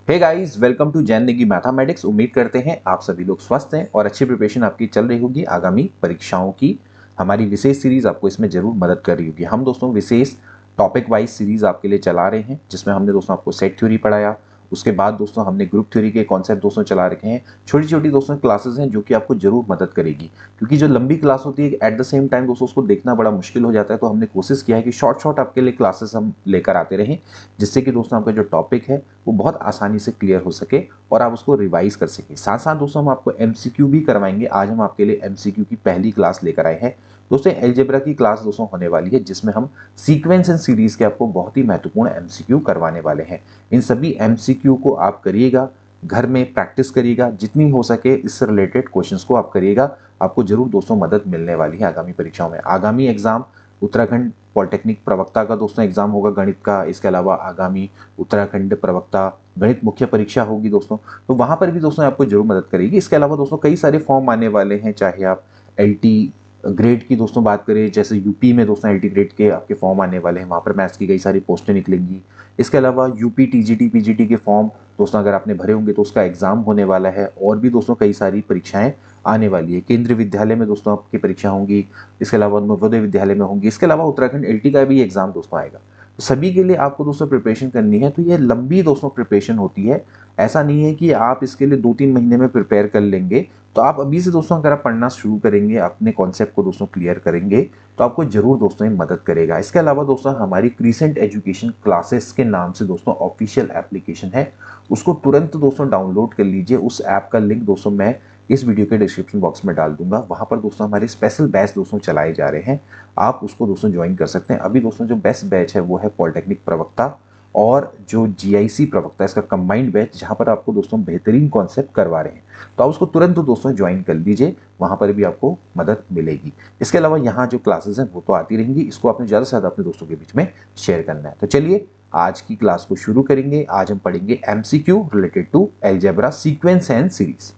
Hey guys, welcome to Jain Negi mathematics. उम्मीद करते हैं आप सभी लोग स्वस्थ हैं और अच्छी प्रिपरेशन आपकी चल रही होगी आगामी परीक्षाओं की। हमारी विशेष सीरीज आपको इसमें जरूर मदद कर रही होगी। हम दोस्तों विशेष टॉपिक वाइज सीरीज आपके लिए चला रहे हैं, जिसमें हमने दोस्तों आपको सेट थ्योरी पढ़ाया। उसके बाद दोस्तों हमने ग्रुप थ्योरी के कॉन्सेप्ट दोस्तों चला रखे हैं। छोटी छोटी दोस्तों क्लासेस हैं जो कि आपको जरूर मदद करेगी, क्योंकि जो लंबी क्लास होती है एट द सेम टाइम दोस्तों उसको देखना बड़ा मुश्किल हो जाता है। तो हमने कोशिश किया है कि शॉर्ट शॉर्ट आपके लिए क्लासेस हम लेकर आते रहें, जिससे कि दोस्तों आपका जो टॉपिक है वो बहुत आसानी से क्लियर हो सके और आप उसको रिवाइज कर सकें। साथ साथ दोस्तों हम आपको एमसीक्यू भी करवाएंगे। आज हम आपके लिए एमसीक्यू की पहली क्लास लेकर आए हैं दोस्तों। अलजेब्रा की क्लास दोस्तों होने वाली है, जिसमें हम सीक्वेंस एंड सीरीज के आपको बहुत ही महत्वपूर्ण एमसीक्यू करवाने वाले हैं। इन सभी एमसीक्यू को आप करिएगा, घर में प्रैक्टिस करिएगा, जितनी हो सके इससे रिलेटेड क्वेश्चंस को आप करिएगा। आपको जरूर दोस्तों मदद मिलने वाली है आगामी परीक्षाओं में। आगामी एग्जाम उत्तराखंड पॉलिटेक्निक प्रवक्ता का दोस्तों एग्जाम होगा गणित का। इसके अलावा आगामी उत्तराखंड प्रवक्ता गणित मुख्य परीक्षा होगी दोस्तों, तो वहां पर भी दोस्तों आपको जरूर मदद करेगी। इसके अलावा दोस्तों कई सारे फॉर्म आने वाले हैं, चाहे आप एलटी ग्रेड की दोस्तों बात करें, जैसे यूपी में दोस्तों एलटी ग्रेड के आपके फॉर्म आने वाले हैं, वहां पर मैथ्स की कई सारी पोस्टें निकलेंगी। इसके अलावा यूपी टीजीटी पीजीटी के फॉर्म दोस्तों अगर आपने भरे होंगे तो उसका एग्जाम होने वाला है। और भी दोस्तों कई सारी परीक्षाएं आने वाली है। केंद्रीय विद्यालय में दोस्तों आपकी परीक्षा होंगी, इसके अलावा नवोदय विद्यालय में होंगी। इसके अलावा उत्तराखंड एलटी का भी एग्जाम दोस्तों आएगा। तो सभी के लिए आपको दोस्तों प्रिपरेशन करनी है। तो ये लंबी दोस्तों प्रिपरेशन होती है। ऐसा नहीं है कि आप इसके लिए 2-3 महीने में प्रिपेयर कर लेंगे। तो आप अभी से दोस्तों अगर आप पढ़ना शुरू करेंगे, अपने कॉन्सेप्ट को दोस्तों क्लियर करेंगे, तो आपको जरूर दोस्तों ये मदद करेगा। इसके अलावा दोस्तों हमारी क्रीसेंट एजुकेशन क्लासेस के नाम से दोस्तों ऑफिशियल एप्लीकेशन है, उसको तुरंत दोस्तों डाउनलोड कर लीजिए। उस ऐप का लिंक दोस्तों मैं इस वीडियो के डिस्क्रिप्शन बॉक्स में डाल दूंगा। वहां पर दोस्तों हमारे स्पेशल बैच दोस्तों चलाए जा रहे हैं, आप उसको दोस्तों ज्वाइन कर सकते हैं। अभी दोस्तों जो बेस्ट बैच है वो है पॉलिटेक्निक प्रवक्ता और जो जीआईसी प्रवक्ता, इसका कंबाइंड बैच, जहां पर आपको दोस्तों बेहतरीन कॉन्सेप्ट करवा रहे हैं। तो आप उसको तुरंत दोस्तों ज्वाइन कर लीजिए, वहां पर भी आपको मदद मिलेगी। इसके अलावा यहाँ जो क्लासेस हैं वो तो आती रहेंगी, इसको आपने ज्यादा से ज्यादा अपने दोस्तों के बीच में शेयर करना है। तो चलिए आज की क्लास को शुरू करेंगे। आज हम पढ़ेंगे MCQ related to algebra sequence and series.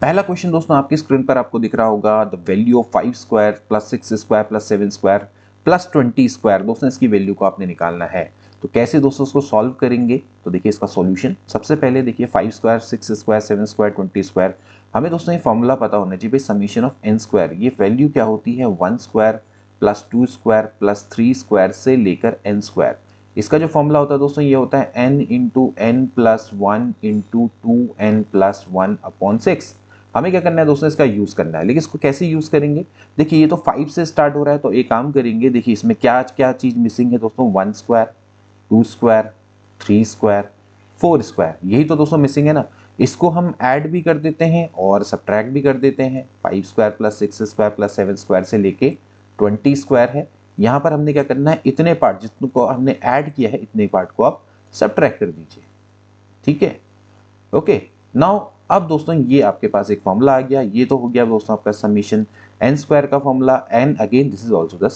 पहला क्वेश्चन दोस्तों आपकी स्क्रीन पर आपको दिख रहा होगा, the value of 5 square plus 6 square plus 7 square plus 20 square. दोस्तों इसकी वैल्यू को आपने निकालना है। तो कैसे दोस्तों इसको सॉल्व करेंगे, तो देखिए इसका सॉल्यूशन सबसे पहले देखिए 5 स्क्वायर 6 स्क्वायर 7 स्क्वायर 20 स्क्वायर। हमें दोस्तों ये फॉर्मूला पता होना चाहिए, समीशन ऑफ एन स्क्वायर। ये वैल्यू क्या होती है, 1 square plus 2 square plus 3 square से लेकर एन स्क्वायर। इसका जो फॉर्मूला होता है दोस्तों ये होता है n into n plus 1 into 2n plus 1 upon 6। हमें क्या करना है दोस्तों, इसका यूज करना है। लेकिन इसको कैसे यूज करेंगे, देखिए ये तो 5 से स्टार्ट हो रहा है, तो एक काम करेंगे, देखिए इसमें क्या क्या चीज मिसिंग है दोस्तों, 1 स्क्वायर 2 स्क्वायर 3 स्क्वायर 4 स्क्वायर, यही तो दोस्तों मिसिंग है ना। इसको हम ऐड भी कर देते हैं और सब्ट्रैक्ट भी कर देते हैं। 5 square plus 6 square plus 7 square से लेके 20 स्क्वायर है। यहाँ पर हमने क्या करना है, इतने पार्ट जितने हमने ऐड किया है इतने पार्ट को आप सब्ट्रैक्ट कर दीजिए, ठीक है। ओके, नाउ अब दोस्तों ये आपके पास एक फॉर्मूला आ गया। ये तो हो गया दोस्तों आपका समीशन एन स्क्वायर का formula, and again this is also the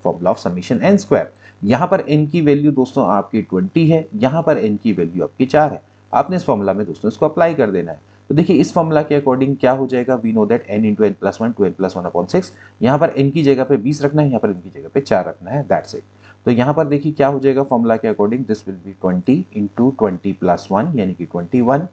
formula of summation n square. यहाँ पर एन की वैल्यू दोस्तों आपकी 20 है, यहाँ पर एन की वैल्यू आपकी 4 है। आपने इस फॉर्मूला में दोस्तों इसको अप्लाई कर देना है। तो देखिए इस फॉर्मूला के अकॉर्डिंग क्या हो जाएगा, we know that n into n plus 1 two n plus 1 upon 6। यहाँ पर n की जगह पे 20 रखना है, यहाँ पर n की जगह पे 4 रखना है, दैट्स इट। तो यहाँ पर देखिए क्या हो जाएगा फॉर्मूला के according, this will B 20 into 20 plus 1 यानी कि 21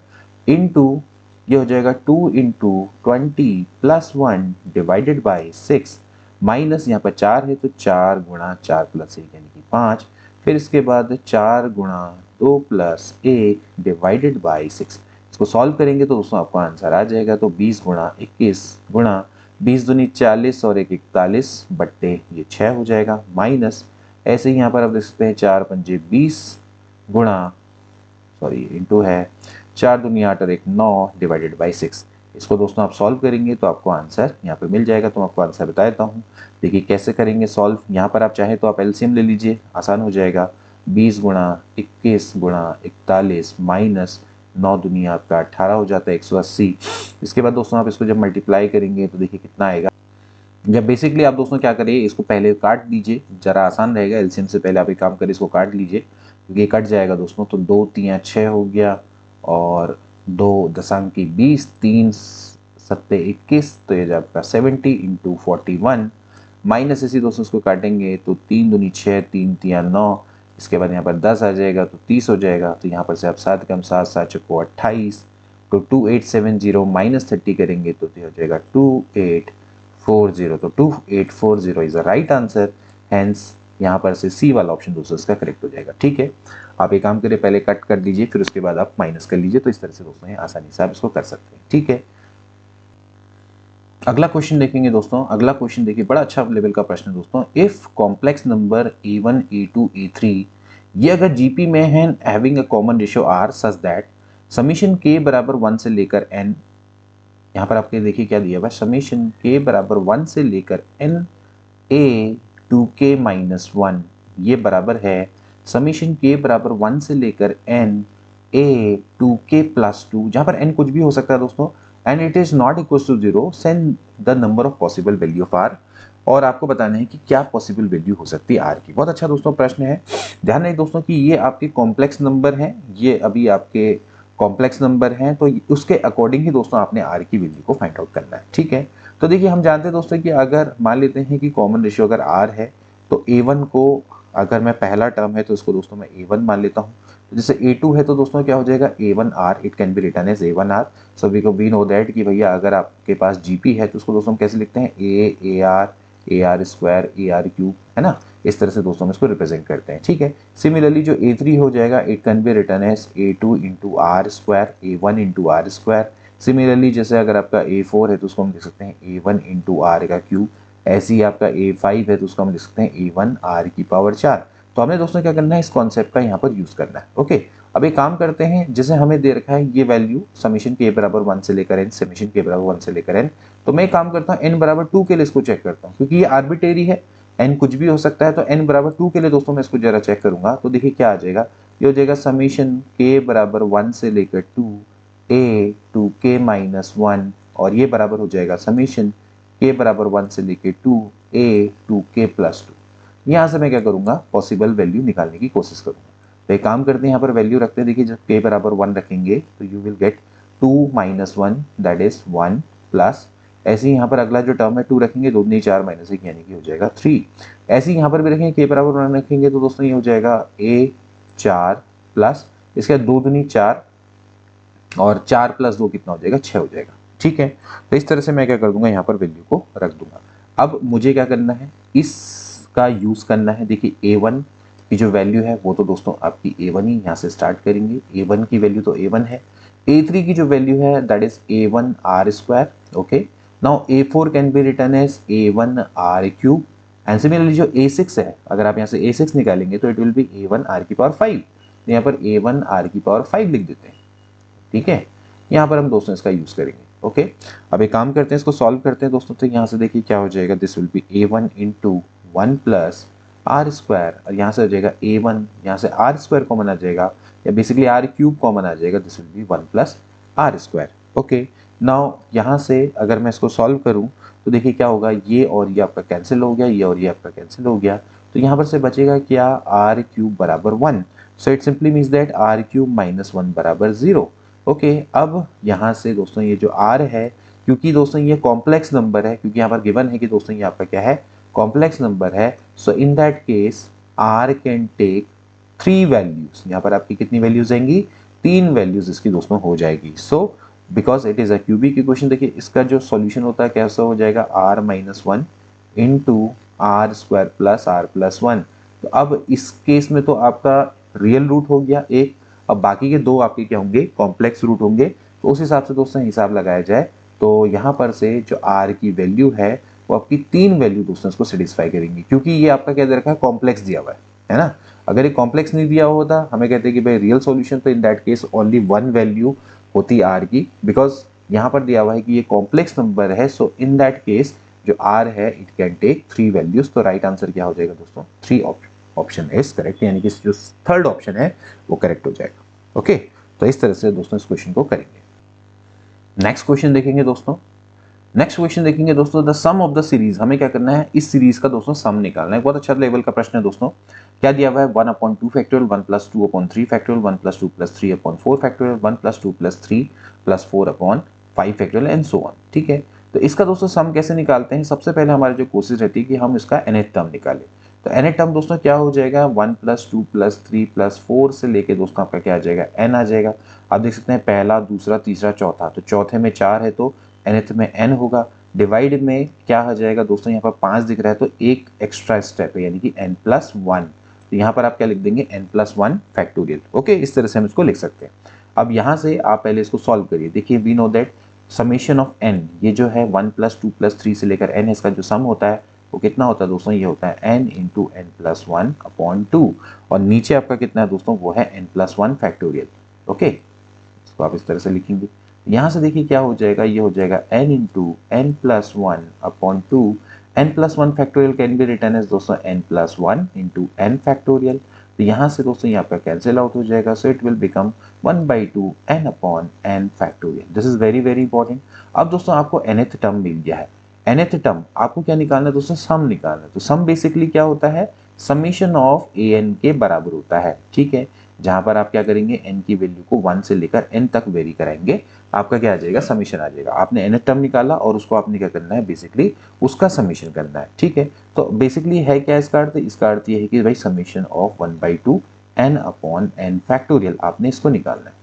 इंटू ये हो जाएगा 2 into 20 plus 1 divided by 6 minus यहाँ पर 4 है तो 4 गुणा 4 प्लस 1 यानी कि 5। फिर इसके बाद 4 गुणा 2 प्लस 1 डिवाइडेड बाई 6। इसको सॉल्व करेंगे तो दोस्तों आपका आंसर आ जाएगा। तो 20 गुणा 21 गुणा 20 दूनी 40 और 1 41 बट्टे ये 6 हो जाएगा, माइनस ऐसे ही यहाँ पर आप देख सकते हैं 4 पंजे 20 गुणा सॉरी इंटू है 4 दूनी 8 और 1 9 डिवाइडेड बाई 6। इसको दोस्तों आप सॉल्व करेंगे तो आपको आंसर यहाँ पे मिल जाएगा। तो मैं आपको आंसर बता देता हूँ, देखिए कैसे करेंगे सॉल्व। यहाँ पर आप चाहे तो आप एलसीएम ले लीजिए, आसान हो जाएगा। 20 गुणा 21 गुणा 41 माइनस 9 दूनी आपका 18 हो जाता है 180। इसके बाद दोस्तों आप इसको जब मल्टीप्लाई करेंगे तो देखिए कितना आएगा। जब बेसिकली आप दोस्तों क्या करिए, इसको पहले काट दीजिए, जरा आसान रहेगा। एलसीएम से पहले आप एक काम करिए, इसको काट लीजिए क्योंकि ये कट जाएगा दोस्तों। तो 2 3 6 हो गया और 2 दशमलव की 20 3 सत्ते 21, तो ये आपका 70 इंटू 41 माइनस इसी दोस्तों इसको काटेंगे तो 3 दूनी 6 3 3 9। इसके बाद यहाँ पर 10 आ जाएगा तो 30 हो जाएगा। तो यहाँ पर से आप 7 कम 7 7 चुको 28, तो 2870 माइनस 30 करेंगे तो हो जाएगा 2840। तो 2840 is the right answer. Hence यहाँ पर से सी वाला ऑप्शन दोस्तों इसका करेक्ट हो जाएगा। ठीक है, आप एक काम करिए, पहले कट कर दीजिए, फिर उसके बाद आप माइनस कर लीजिए। तो इस तरह से दोस्तों ये आसानी से आप इसको कर सकते हैं। ठीक है, अगला क्वेश्चन देखेंगे दोस्तों। अगला क्वेश्चन देखिए, बड़ा अच्छा लेवल का प्रश्न है दोस्तों। If complex number a1 a2 a3 ये अगर जीपी में है having a common ratio r such that summation k बराबर 1 से लेकर n, यहाँ पर आपके देखिए क्या दिया हुआ है, समीशन k बराबर 1 से लेकर n a 2k माइनस 1 ये बराबर है समीशन k बराबर 1 से लेकर n a 2k प्लस 2, जहां पर n कुछ भी हो सकता है दोस्तों, and it is not equal to 0, send the number of possible value of r। और आपको बताना है कि क्या पॉसिबल वैल्यू हो सकती है r की। बहुत अच्छा दोस्तों प्रश्न है। ध्यान रहे दोस्तों कि ये आपके कॉम्प्लेक्स नंबर हैं, ये अभी आपके कॉम्प्लेक्स नंबर हैं, तो उसके अकॉर्डिंग ही दोस्तों आपने r की वैल्यू को फाइंड आउट करना है। ठीक है, तो देखिए हम जानते हैं दोस्तों कि अगर मान लेते हैं कि कॉमन रेशियो अगर r है तो a1 को अगर मैं पहला टर्म है तो इसको दोस्तों मैं a1 मान लेता हूँ। जैसे a2 है तो दोस्तों क्या हो जाएगा a1r, it can be written as a1r। So we know that कि भैया अगर आपके पास जीपी है तो उसको दोस्तों हम कैसे लिखते हैं, a r square ar cube, है ना। इस तरह से दोस्तों हम इसको रिप्रेजेंट करते हैं। ठीक है, सिमिलरली जो a3 हो जाएगा it can be written as a2 into r square, a1 into r square. Similarly जैसे अगर आपका a4 है तो उसको हम लिख सकते हैं a1 इंटू आर का क्यूब। ऐसे ही आपका a5 है तो उसको हम लिख सकते हैं a1 r की पावर 4। तो हमने दोस्तों क्या करना है, इस कॉन्सेप्ट का यहाँ पर यूज करना है। ओके, अब एक काम करते हैं, जैसे हमें दे रखा है ये वैल्यू समीशन k बराबर 1 से लेकर n, समीशन k बराबर 1 से लेकर n, तो मैं काम करता हूँ n बराबर 2 के लिए इसको चेक करता हूँ, क्योंकि ये आर्बिट्रेरी है, n कुछ भी हो सकता है। तो n बराबर 2 के लिए दोस्तों मैं इसको जरा चेक करूंगा, तो देखिए क्या आ जाएगा, ये हो जाएगा समीशन k बराबर 1 से लेकर 2 a 2k माइनस 1, और ये बराबर हो जाएगा समीशन k बराबर 1 से लेकर 2 a 2k प्लस 2। यहाँ से मैं क्या करूंगा, पॉसिबल वैल्यू निकालने की कोशिश करूंगा। तो एक काम करते हैं, यहाँ पर वैल्यू रखते हैं। देखिए जब k बराबर 1 रखेंगे तो you will gate 2 minus 1 that is 1 plus, ऐसे ही यहाँ पर अगला जो टर्म है 2 रखेंगे, 2 दूनी 4 माइनस 1 यानी कि हो जाएगा 3। ऐसे ही यहाँ पर भी रखेंगे, k बराबर 1 रखेंगे तो दोस्तों ये हो जाएगा a 4 प्लस, इसके बाद 2 दूनी 4 और 4 प्लस 2 कितना हो जाएगा, 6 हो जाएगा। ठीक है, तो इस तरह से मैं क्या कर दूंगा, यहाँ पर वैल्यू को रख दूंगा। अब मुझे क्या करना है, इसका यूज करना है। देखिए a1 की जो वैल्यू है वो तो दोस्तों आपकी a1 ही, यहाँ से स्टार्ट करेंगे। a1 की वैल्यू तो a1 है। a3 की जो वैल्यू है that is a1 r square. Okay, now a4 can be written as a1 r cube, and similarly जो a6 है, अगर आप यहाँ से a6 निकालेंगे तो it will be a1 r की पावर 5। तो यहाँ पर a1 r की पावर 5 लिख देते हैं। ठीक है, यहाँ पर हम दोस्तों इसका यूज करेंगे। ओके, अब एक काम करते हैं, इसको सॉल्व करते हैं दोस्तों। तो यहाँ से देखिए क्या हो जाएगा, this will be a1 into 1 plus r square, और यहाँ से हो जाएगा a1, यहाँ से आर स्क्वायर कॉमन आ जाएगा, या बेसिकली आर क्यूब कॉमन आ जाएगा, this will be 1 plus r square. Okay, now यहाँ से अगर मैं इसको सॉल्व करूँ तो देखिए क्या होगा, ये और ये आपका कैंसिल हो गया, ये और ये आपका कैंसिल हो गया। तो यहाँ पर से बचेगा क्या, आर क्यूब बराबर 1। So it simply means that r cube minus 1 बराबर 0। ओके, अब यहाँ से दोस्तों ये जो r है, क्योंकि दोस्तों ये कॉम्प्लेक्स नंबर है, क्योंकि यहाँ पर गिवन है कि दोस्तों ये आपका क्या है, कॉम्प्लेक्स नंबर है। So in that case r can take 3 values. यहाँ पर आपकी कितनी वैल्यूज आएंगी, 3 वैल्यूज इसकी दोस्तों हो जाएगी। So because it is a cubic equation, देखिए इसका जो सॉल्यूशन होता है कैसा हो जाएगा, r minus 1 into r square plus r plus 1। तो अब इस केस में तो आपका रियल रूट हो गया एक, अब बाकी के 2 आपके क्या होंगे, कॉम्प्लेक्स रूट होंगे। तो उस हिसाब से दोस्तों हिसाब लगाया जाए तो यहाँ पर से जो r की वैल्यू है वो आपकी 3 वैल्यू दोस्तों इसको सेटिस्फाई करेंगी, क्योंकि ये आपका क्या दे रखा है, कॉम्प्लेक्स दिया हुआ है ना। अगर ये कॉम्प्लेक्स नहीं दिया होता, हमें कहते हैं कि भाई रियल सॉल्यूशन, तो इन दैट केस ओनली 1 वैल्यू होती r की, बिकॉज यहाँ पर दिया हुआ है कि ये कॉम्प्लेक्स नंबर है। सो इन दैट केस जो r है इट कैन टेक 3 वैल्यूज। तो राइट आंसर क्या हो जाएगा दोस्तों, 3 ऑप्शन इज करेक्ट, यानी कि जो थर्ड ऑप्शन है वो करेक्ट हो जाएगा। ओके, तो इस तरह से दोस्तों इस क्वेश्चन को करेंगे। नेक्स्ट क्वेश्चन देखेंगे दोस्तों। नेक्स्ट क्वेश्चन देखेंगे दोस्तों, the sum of the series, हमें क्या करना है, इस सीरीज का दोस्तों सम निकालना है। बहुत अच्छा लेवल का प्रश्न है दोस्तों। क्या दिया हुआ है, 1/2 factorial, 1 + 2/3 factorial, 1 + 2 + 3/4 factorial, 1 + 2 + 3 + 4/5 factorial and so on. ठीक है, तो इसका दोस्तों सम कैसे निकालते हैं, सबसे पहले हमारी जो कोशिश रहती है कि हम इसका nth टर्म निकालें। तो nth टर्म दोस्तों क्या हो जाएगा 1 + 2 + 3 + 4 से लेके दोस्तों आपका क्या आ जाएगा n आ जाएगा। आप देख सकते हैं पहला, दूसरा, तीसरा, चौथा, तो चौथे में 4 है तो nth में n होगा। डिवाइड में क्या आ जाएगा दोस्तों, यहाँ पर 5 दिख रहा है तो एक एक्स्ट्रा स्टेप है यानी कि n+1। तो यहाँ पर आप क्या लिख देंगे n+1 फैक्टोरियल। ओके, इस तरह से हम इसको लिख सकते हैं। अब यहाँ से आप पहले इसको सॉल्व करिए। देखिए we know that summation of n, ये जो है 1 + 2 + 3 से लेकर n, इसका जो सम होता है वो कितना होता है दोस्तों, ये होता है n × n+1/2। और नीचे आपका कितना है दोस्तों, वो है n+1 फैक्टोरियल। ओके, इसको आप इस तरह से लिखेंगे। यहाँ से देखिए क्या हो जाएगा, ये हो जाएगा n × n+1/2। n+1 factorial can be written as दोस्तों n+1 × n फैक्टोरियल। तो यहाँ से दोस्तों ये आपका कैंसिल आउट हो जाएगा, so it will become 1/2 n/n factorial. This is very very important. अब दोस्तों आपको nth टर्म मिल गया है। nth टर्म आपको क्या निकालना है दोस्तों, सम निकालना है। तो सम बेसिकली क्या होता है, समेशन ऑफ an के बराबर होता है। ठीक है, जहां पर आप क्या करेंगे, n की वैल्यू को 1 से लेकर n तक वेरी कराएंगे, आपका क्या आ जाएगा, समेशन आ जाएगा। आपने nth टर्म निकाला और उसको आपने क्या करना है, बेसिकली उसका समेशन करना है। ठीक है, तो बेसिकली है क्या इसका अर्थ, इसका अर्थ ये है कि भाई समेशन ऑफ 1/2 n/n फैक्टोरियल आपने इसको निकालना है।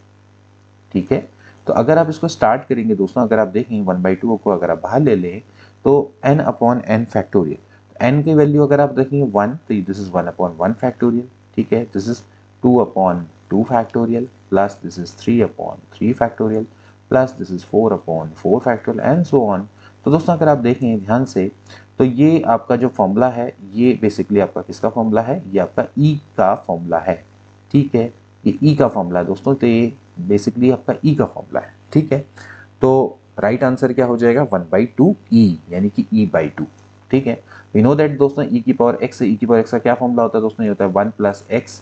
ठीक है, तो अगर आप इसको स्टार्ट करेंगे दोस्तों, अगर आप देखें 1/2 को अगर आप बाहर ले लें तो n/n फैक्टोरियल, n की वैल्यू अगर आप देखेंगे 1, तो दिस इज 1/1 फैक्टोरियल। ठीक है, this is 2/2 factorial plus this is 3/3 factorial plus this is 4/4 factorial and so on. तो दोस्तों अगर आप देखें ध्यान से, तो ये आपका जो फॉर्मूला है ये बेसिकली आपका किसका फॉर्मूला है, ये आपका ई का फॉर्मूला है। ठीक है, ये ई का फॉर्मूला है दोस्तों, तो ये बेसिकली आपका ई का फॉर्मूला है। ठीक है, तो राइट आंसर क्या हो जाएगा, 1/2 ई, यानी कि e/2। ठीक है, वी नो दैट दोस्तों e की पावर x, e की पावर x का क्या फॉर्मूला होता है दोस्तों, ये होता है 1 + x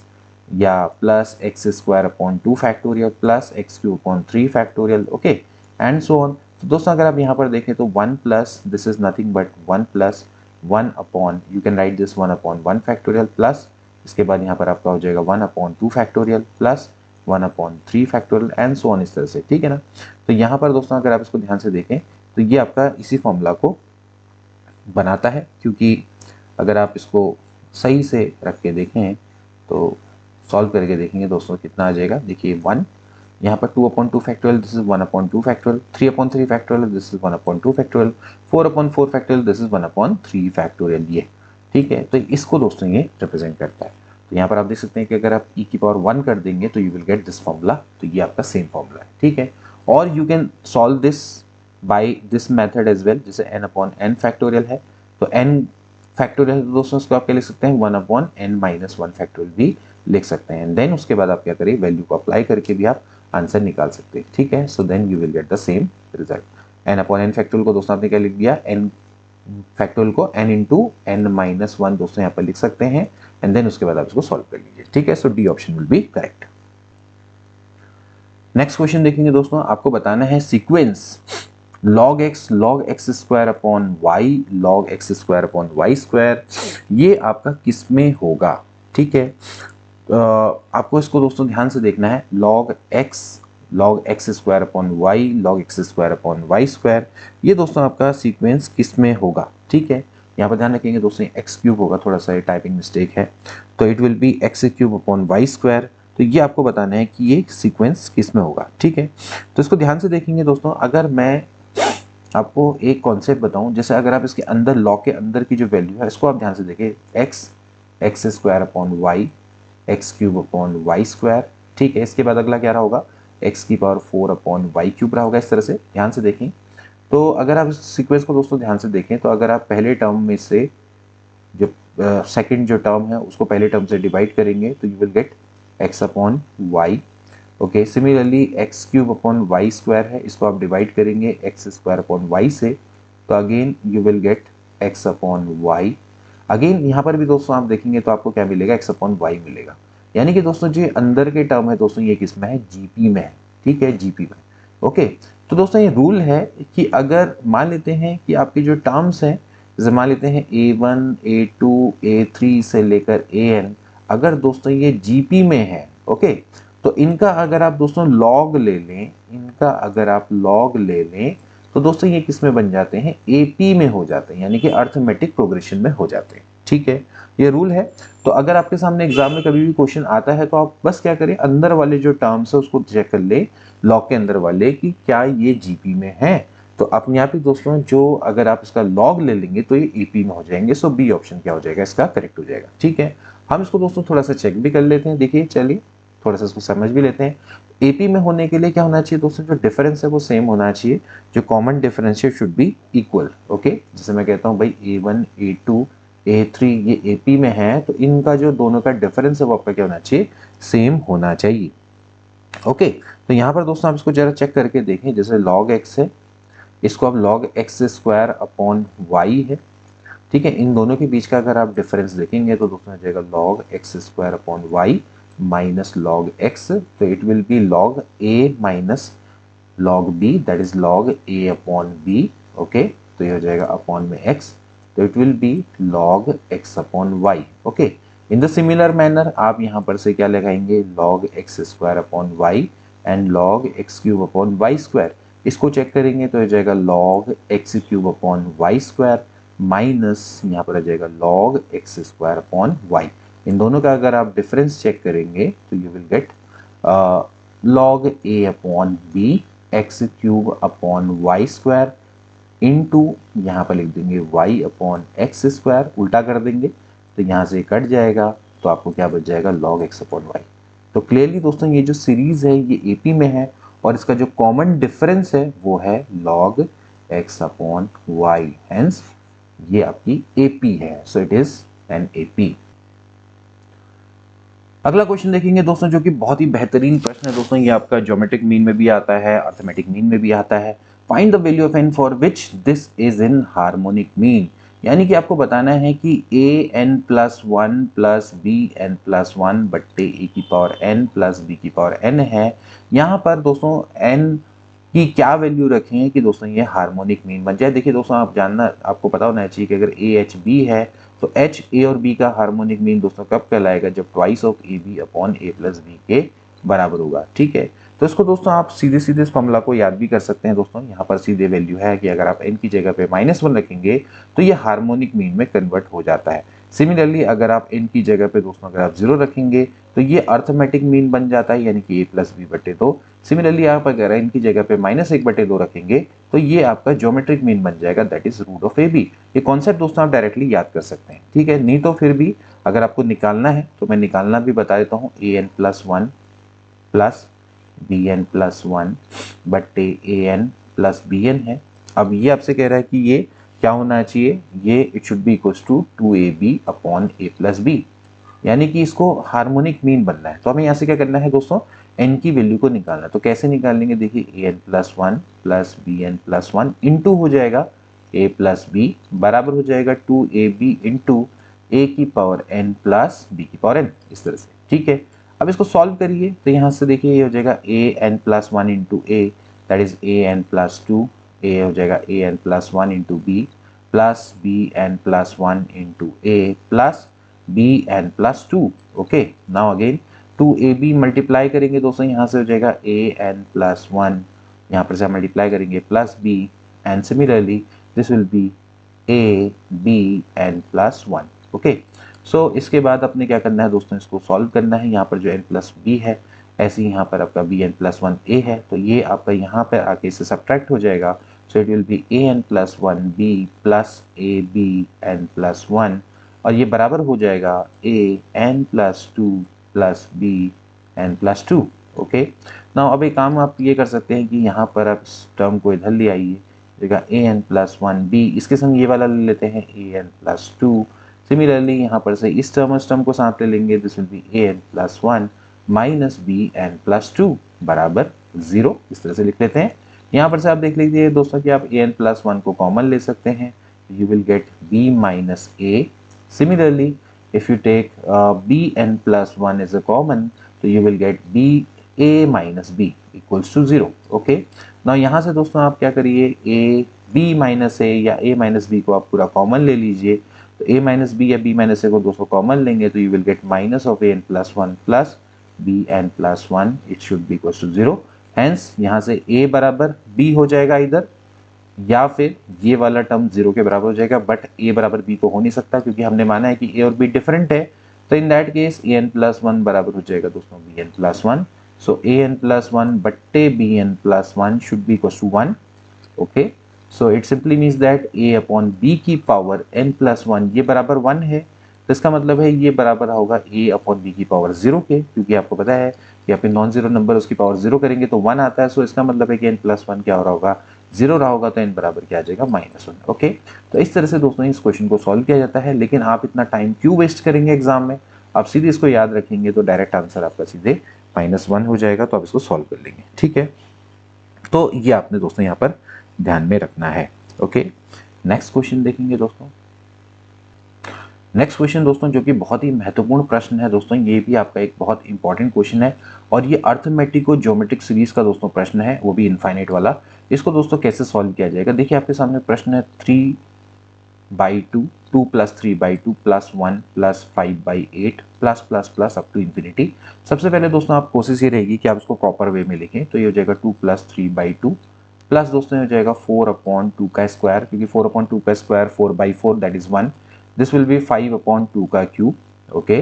या plus x² factorial plus x³ factorial. Okay and so on. तो दोस्तों अगर आप यहाँ पर देखें तो 1 plus this is nothing but 1 + 1 you can write this 1/1 factorial plus इसके बाद यहाँ पर आपका हो जाएगा 1/2 factorial plus 1/3 factorial and so on, इस तरह से। ठीक है ना, तो यहाँ पर दोस्तों अगर आप इसको ध्यान से देखें तो ये आपका इसी फॉर्मूला को बनाता है, क्योंकि अगर आप इसको सही से रख के देखें तो सॉल्व करके देखेंगे दोस्तों कितना आ जाएगा। देखिए 1, यहाँ पर 2/2 factorial, this is 1/2 factorial, 3/3 factorial, this is 1/2 factorial, 4/4 factorial, this is 1/3 factorial. ये ठीक है, तो इसको दोस्तों ये रिप्रेजेंट करता है। तो यहाँ पर आप देख सकते हैं कि अगर आप e की पावर 1 कर देंगे तो you will get this formula. तो ये आपका सेम फॉर्मूला है। ठीक है, और you can solve this by this method as well, जैसे n/n फैक्टोरियल है तो n फैक्टोरियल दोस्तों इसको आप क्या लिख सकते हैं, 1/n-1 फैक्टोरियल भी लिख सकते हैं। देन उसके बाद आप क्या करें, वैल्यू को अप्लाई करके भी आप आंसर निकाल सकते हैं। ठीक है, so then you will get the same result. n/n factorial को दोस्तों आपने क्या लिख दिया, n फैक्टोरियल को n × n-1 दोस्तों यहाँ पर लिख सकते हैं एंड देन उसके बाद आप इसको सॉल्व कर लीजिए। ठीक है, so D option will be correct. Next question देखेंगे दोस्तों, आपको बताना है sequence log x log x² log x²y², ये आपका किस में होगा। ठीक है, आपको इसको दोस्तों ध्यान से देखना है। log x log x² ये दोस्तों आपका सीक्वेंस किस में होगा। ठीक है, यहाँ पर ध्यान रखेंगे दोस्तों x³ होगा, थोड़ा सा टाइपिंग मिस्टेक है, तो इट विल बी x³ तो ये आपको बताना है कि ये सीक्वेंस किस में होगा। ठीक है, तो इसको ध्यान से देखेंगे दोस्तों। अगर मैं आपको एक कॉन्सेप्ट बताऊं, जैसे अगर आप इसके अंदर लॉग के अंदर की जो वैल्यू है इसको आप ध्यान से देखें, x² x³ ठीक है, इसके बाद अगला क्या रहा होगा, x की पावर 4/y³ रहा होगा। इस तरह से ध्यान से देखें। तो अगर आप इस सीक्वेंस को दोस्तों ध्यान से देखें तो अगर आप पहले टर्म में से जो सेकंड जो टर्म है उसको पहले टर्म से डिवाइड करेंगे तो you will gate x/y। Okay, similarly x³ है, इसको आप डिवाइड करेंगे x² से तो again you will gate x/y। Again यहाँ पर भी दोस्तों आप देखेंगे तो आपको क्या मिलेगा, x/y मिलेगा। यानी कि दोस्तों जो अंदर के टर्म है दोस्तों ये किस में है, जीपी में है। ठीक है, जीपी में। ओके, तो दोस्तों ये रूल है कि अगर मान लेते हैं कि आपकी जो टर्म्स हैं, जैसे मान लेते हैं a1 a2 a3 से लेकर an, अगर दोस्तों ये जीपी में है, ओके, तो इनका अगर आप दोस्तों लॉग ले लें, इनका अगर आप लॉग ले लें तो दोस्तों ये किस में बन जाते हैं, एपी में हो जाते हैं, यानी कि अर्थमेटिक प्रोग्रेशन में हो जाते हैं। ठीक है, ये रूल है। तो अगर आपके सामने एग्जाम में कभी भी क्वेश्चन आता है तो आप बस क्या करें, अंदर वाले जो टर्म्स है उसको चेक कर ले, लॉग के अंदर वाले, कि क्या ये जीपी में है। तो अपने आप ही दोस्तों जो अगर आप इसका लॉग ले लेंगे तो ये ईपी में हो जाएंगे। सो बी ऑप्शन क्या हो जाएगा, इसका करेक्ट हो जाएगा। ठीक है, हम इसको दोस्तों थोड़ा सा चेक भी कर लेते हैं। देखिए चलिए थोड़ा सा इसको समझ भी लेते हैं। एपी में होने के लिए क्या होना चाहिए दोस्तों, जो डिफरेंस है वो सेम होना चाहिए, जो common differential should be equal. Okay, जैसे मैं कहता हूँ भाई A1 A2 A3 ये एपी में है, तो इनका जो दोनों का डिफरेंस है वो आपका क्या होना चाहिए, सेम होना चाहिए। ओके, तो यहाँ पर दोस्तों आप इसको जरा चेक करके देखें। जैसे log x है, इसको आप log x square upon y है। ठीक है, इन दोनों के बीच का अगर आप डिफरेंस देखेंगे तो दोस्तों आ जाएगा log x square upon y minus log x, तो it will B log a minus log b, that is log a upon b। Okay, तो ये हो जाएगा अपॉन में x, तो it will B log x upon y। Okay, in the similar manner आप यहाँ पर से क्या लगाएंगे, log x square upon y and log x cube upon y square. इसको चेक करेंगे तो हो जाएगा log x cube upon y square minus यहाँ पर आ जाएगा log x square upon y। इन दोनों का अगर आप डिफरेंस चेक करेंगे तो you will gate log a upon b x cube upon y square into यहाँ पर लिख देंगे y अपॉन x स्क्वायर, उल्टा कर देंगे तो यहाँ से कट जाएगा, तो आपको क्या बच जाएगा, log x अपॉन y। तो क्लियरली दोस्तों ये जो सीरीज है ये एपी में है और इसका जो कॉमन डिफरेंस है वो है log x upon y, hence ये आपकी एपी है। So it is an AP. अगला क्वेश्चन देखेंगे दोस्तों, जो कि बहुत ही बेहतरीन प्रश्न है दोस्तों। ये आपका ज्योमेट्रिक मीन में भी आता है, अर्थमेटिक मीन में भी आता है। Find the value of n for which this is in harmonic mean. यानी कि आपको बताना है कि an plus one plus B N plus one बट्टे ए की पावर n प्लस बी की पावर n है। यहाँ पर दोस्तों n की क्या वैल्यू रखें कि दोस्तों ये हार्मोनिक मीन बन जाए। देखिए दोस्तों, आप जानना, आपको पता होना चाहिए कि अगर ए एच बी है तो एच ए और बी का हार्मोनिक मीन दोस्तों कब कहलाएगा, जब twice of a b upon a plus b के बराबर होगा। ठीक है, तो इसको दोस्तों आप सीधे सीधे इस फॉर्मूला को याद भी कर सकते हैं दोस्तों। यहाँ पर सीधे वैल्यू है कि अगर आप n की जगह पे -1 रखेंगे तो ये हार्मोनिक मीन में कन्वर्ट हो जाता है। सिमिलरली अगर आप n की जगह पे दोस्तों अगर आप 0 रखेंगे तो ये अर्थमेटिक मीन बन जाता है, यानी कि a प्लस बी बटे 2। सिमिलरली आप अगर n की जगह पे -1 बटे 2 रखेंगे तो ये आपका ज्योमेट्रिक मीन बन जाएगा, that is root of a b. ये कॉन्सेप्ट दोस्तों आप डायरेक्टली याद कर सकते हैं। ठीक है, नहीं तो फिर भी अगर आपको निकालना है तो मैं निकालना भी बता देता हूँ। A N plus one plus B N plus one बट्टे A N plus B N है। अब ये आपसे कह रहा है कि ये क्या होना चाहिए, ये it should be equals to 2ab upon a plus b, यानी कि इसको हार्मोनिक मीन बनना है। तो हमें यहाँ से क्या करना है दोस्तों, n की वैल्यू को निकालना है। तो कैसे निकालेंगे, देखिए a n plus one plus B N plus one into हो जाएगा a प्लस बी बराबर हो जाएगा 2ab इंटू a की पावर n प्लस b की पावर n, इस तरह से। ठीक है, अब इसको सॉल्व करिए तो यहाँ से देखिए ये हो जाएगा a n plus one into a, that is a n plus two, a हो जाएगा a n plus one into b plus b n plus one into a plus b n plus two. Okay, now again 2ab multiply करेंगे दोस्तों, यहाँ से हो जाएगा a n plus one, यहाँ पर से मल्टीप्लाई करेंगे plus b and similarly this will be a b n plus one. Okay, so इसके बाद अपने क्या करना है दोस्तों, इसको सॉल्व करना है। यहाँ पर जो n प्लस बी है, ऐसे ही यहाँ पर आपका बी एन प्लस वन ए है, तो ये आपका यहाँ पर आके इससे सब्ट्रैक्ट हो जाएगा। So it will be a N plus one b plus a b N plus one, और ये बराबर हो जाएगा a N plus two plus B N plus two. Okay, now अब एक काम आप ये कर सकते हैं कि यहाँ पर आप इस टर्म को इधर ले आइए, जगह a N plus one b, इसके संग ये वाला ले लेते हैं a N plus two. Similarly यहाँ पर से इस टर्म को साथ ले लेंगे, this will be a N plus one minus b N plus two बराबर 0, इस तरह से लिख लेते हैं। यहाँ पर से आप देख लीजिए दोस्तों कि आप ए एन प्लस वन को कॉमन ले सकते हैं, you will get b minus a. Similarly if you take b N plus one as a common, तो you will get b A minus b equals to 0। Okay, ना यहाँ से दोस्तों आप क्या करिए, ए बी माइनस ए या ए माइनस बी को आप पूरा कॉमन ले लीजिए। तो a माइनस बी या b माइनस ए को दोस्तों कॉमन लेंगे तो you will get minus of a N plus one plus B N plus one, it should be equal to 0। Hence यहाँ से a बराबर b हो जाएगा इधर, या फिर ये वाला टर्म 0 के बराबर हो जाएगा, बट a बराबर b तो हो नहीं सकता क्योंकि हमने माना है कि a और b डिफरेंट है। तो इन दैट केस an+1 बराबर हो जाएगा दोस्तों bn+1। सो an+1 बट्टे bn+1 should be equal to 1। Okay, so it simply means that a upon b की पावर n+1 ये बराबर 1 है। तो इसका मतलब है ये बराबर होगा a अपॉन b की पावर 0 के, क्योंकि आपको पता है कि आप नॉन जीरो नंबर उसकी पावर 0 करेंगे तो 1 आता है। सो इसका मतलब है कि n+1 क्या हो रहा होगा, 0 रहा होगा, तो n बराबर क्या आ जाएगा -1। ओके, तो इस तरह से दोस्तों इस क्वेश्चन को सॉल्व किया जाता है। लेकिन आप इतना टाइम क्यों वेस्ट करेंगे एग्जाम में, आप सीधे इसको याद रखेंगे तो डायरेक्ट आंसर आपका सीधे -1 हो जाएगा। तो आप इसको सॉल्व कर लेंगे, ठीक है। तो ये आपने दोस्तों यहाँ पर ध्यान में रखना है। ओके, नेक्स्ट क्वेश्चन देखेंगे दोस्तों। नेक्स्ट क्वेश्चन दोस्तों जो कि बहुत ही महत्वपूर्ण प्रश्न है दोस्तों, ये भी आपका एक बहुत इंपॉर्टेंट क्वेश्चन है और ये अर्थमेटिको ज्योमेट्रिक सीरीज का दोस्तों प्रश्न है, वो भी इनफाइनाइट वाला। इसको दोस्तों कैसे सॉल्व किया जाएगा, देखिए आपके सामने प्रश्न है 3/2, 2 + 3/2 + 1 + 5/8 प्लस अप टू इंफिनिटी। सबसे पहले दोस्तों आप कोशिश ये रहेगी कि आप इसको प्रॉपर वे में लिखें। तो ये हो जाएगा 2 + 3/2 प्लस दोस्तों हो जाएगा 4/2 का स्क्वायर, क्योंकि 4/2 का square 4/4 that is 1। This will be 5/2 का cube. Okay,